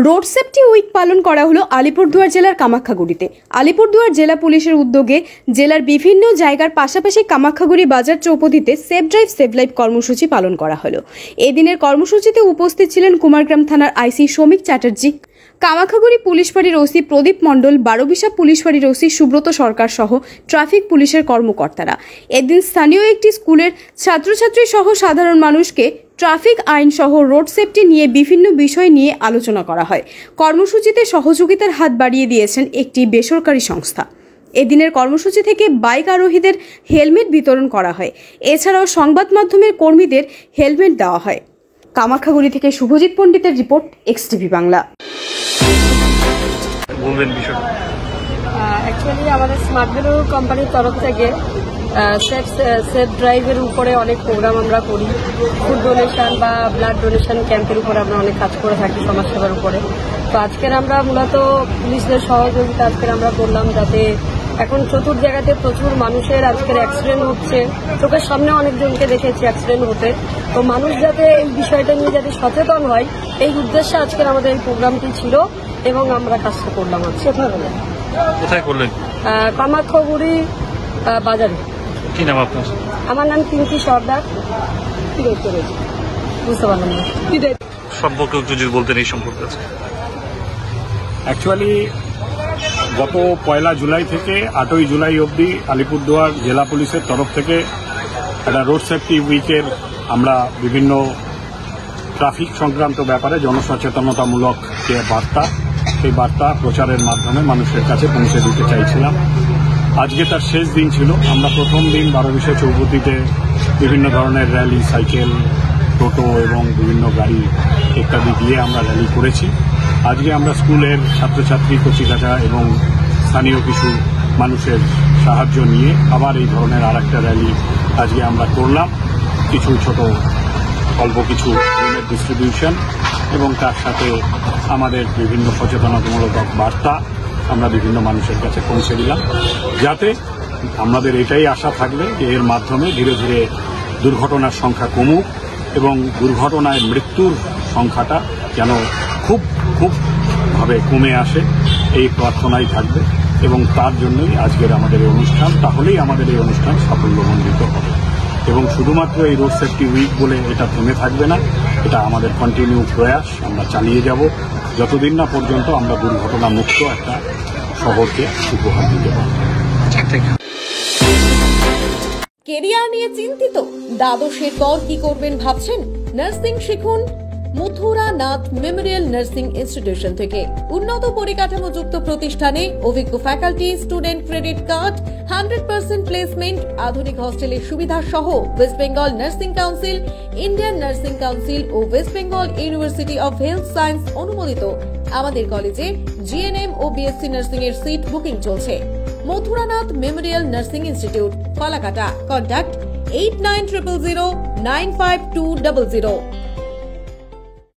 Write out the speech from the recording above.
Road safety week পালন করা হলো আলিপুরদুয়ার জেলার কামাখ্যাগুড়িতে। আলিপুরদুয়ার জেলা পুলিশের উদ্যোগে জেলার বিভিন্ন জায়গার পাশাপাশি কামাখ্যাগুড়ি বাজার চৌপতিতে সেফ ড্রাইভ সেভ লাইফ কর্মসূচি পালন করা হলো। এদিনের কর্মসূচিতে উপস্থিত ছিলেন কুমারগ্রাম থানার আইসি শ্রমিক চ্যাটার্জি, কামাখ্যাগুড়ি পুলিশ ফাঁড়ির ওসি প্রদীপ মণ্ডল, বারোবিশা পুলিশ ফাঁড়ির ওসি সুব্রত সরকার সহ ট্রাফিক পুলিশের কর্মকর্তারা। এদিন স্থানীয় একটি স্কুলের ছাত্রছাত্রী সহ সাধারণ মানুষকে ট্রাফিক আইন সহ রোড সেফটি নিয়ে বিভিন্ন বিষয় নিয়ে আলোচনা করা হয়। কর্মসূচিতে সহযোগিতার হাত বাড়িয়ে দিয়েছেন একটি বেসরকারি সংস্থা। এদিনের কর্মসূচি থেকে বাইক আরোহীদের হেলমেট বিতরণ করা হয়। এছাড়াও সংবাদ মাধ্যমের কর্মীদের হেলমেট দেওয়া হয়। কামাখ্যাগুড়ি থেকে শুভজিৎ পণ্ডিতের রিপোর্ট, এক্সটিভি বাংলা। অ্যাকচুয়ালি আমাদের স্মার্ট ভ্যালু কোম্পানির তরফ থেকে সেফ ড্রাইভের উপরে অনেক প্রোগ্রাম আমরা করি। ফুড ডোনেশন বা ব্লাড ডোনেশন ক্যাম্পের উপরে আমরা অনেক কাজ করে থাকি সমাজসেবার উপরে। তো আজকের আমরা মূলত পুলিশদের সহযোগিতা আমরা করলাম, যাতে এখন চতুর জায়গাতে প্রচুর মানুষের আজকের অ্যাক্সিডেন্ট হচ্ছে, চোখের সামনে অনেকজনকে দেখেছি অ্যাক্সিডেন্ট হতে। তো মানুষ যাতে এই বিষয়টা নিয়ে যাতে সচেতন হয়, এই উদ্দেশ্যে আজকের আমাদের এই প্রোগ্রামটি ছিল এবং আমরা কাজটা করলাম। কোথায় করলেন? কামাখ্যাগুড়ি বাজারে। কি নাম আপনার? আমার নাম পিঙ্কি সর্দার। বুঝতে পারলাম না সম্পর্কে যদি বলতেন। এই সম্পর্কে অ্যাকচুয়ালি গত 1 জুলাই থেকে 8 জুলাই অবধি আলিপুরদুয়ার জেলা পুলিশের তরফ থেকে একটা রোড সেফটি উইকের আমরা বিভিন্ন ট্রাফিক সংক্রান্ত ব্যাপারে জনসচেতনতামূলক যে বার্তা, সেই বার্তা প্রচারের মাধ্যমে মানুষের কাছে পৌঁছে দিতে চাইছিলাম। আজকে তার শেষ দিন ছিল। আমরা প্রথম দিন বারোবিশা চৌপতিতে বিভিন্ন ধরনের র্যালি, সাইকেল, টোটো এবং বিভিন্ন গাড়ি ইত্যাদি দিয়ে আমরা র্যালি করেছি। আজকে আমরা স্কুলের ছাত্রছাত্রী, কচিকাঁচা এবং স্থানীয় কিছু মানুষের সাহায্য নিয়ে আবার এই ধরনের আরেকটা র্যালি আজকে আমরা করলাম। কিছু ছোট অল্প কিছু হেলমেট ডিস্ট্রিবিউশন এবং তার সাথে আমাদের বিভিন্ন সচেতনতামূলক বার্তা আমরা বিভিন্ন মানুষের কাছে পৌঁছে দিলাম, যাতে আমাদের এটাই আশা থাকবে যে এর মাধ্যমে ধীরে ধীরে দুর্ঘটনার সংখ্যা কমুক এবং দুর্ঘটনায় মৃত্যুর সংখ্যাটা যেন খুব ভাবে কমে আসে, এই প্রার্থনাই থাকবে। এবং তার জন্যই আজকের আমাদের এই অনুষ্ঠান। তাহলেই আমাদের এই অনুষ্ঠান সাফল্যমণ্ডিত হবে। এবং শুধুমাত্র এই রোড সেফটি উইক বলে এটা থেমে থাকবে না, এটা আমাদের কন্টিনিউ প্রয়াস। আমরা চালিয়ে যাব যতদিন না পর্যন্ত আমরা দুর্ঘটনা মুক্ত একটা শহরকে উপহার দিতে পারব। কেরিয়ার নিয়ে চিন্তিত? দ্বাদশের পর কি করবেন ভাবছেন? নার্সিং শিখুন Mathura Nath memorial nursing institution থেকে। উন্নত পরিকাঠামোযুক্ত প্রতিষ্ঠানে অভিজ্ঞ faculty, student credit card, 100% placement, আধুনিক হস্টেলের সুবিধা সহ west Bengal nursing council, Indian nursing council ও west Bengal university of health science অনুমোদিত আমাদের কলেজে জিএনএম ও বিএসসি নার্সিং এর সিট বুকিং চলছে। Mathuranath memorial nursing institute, Kolkata. Contact 8900095200।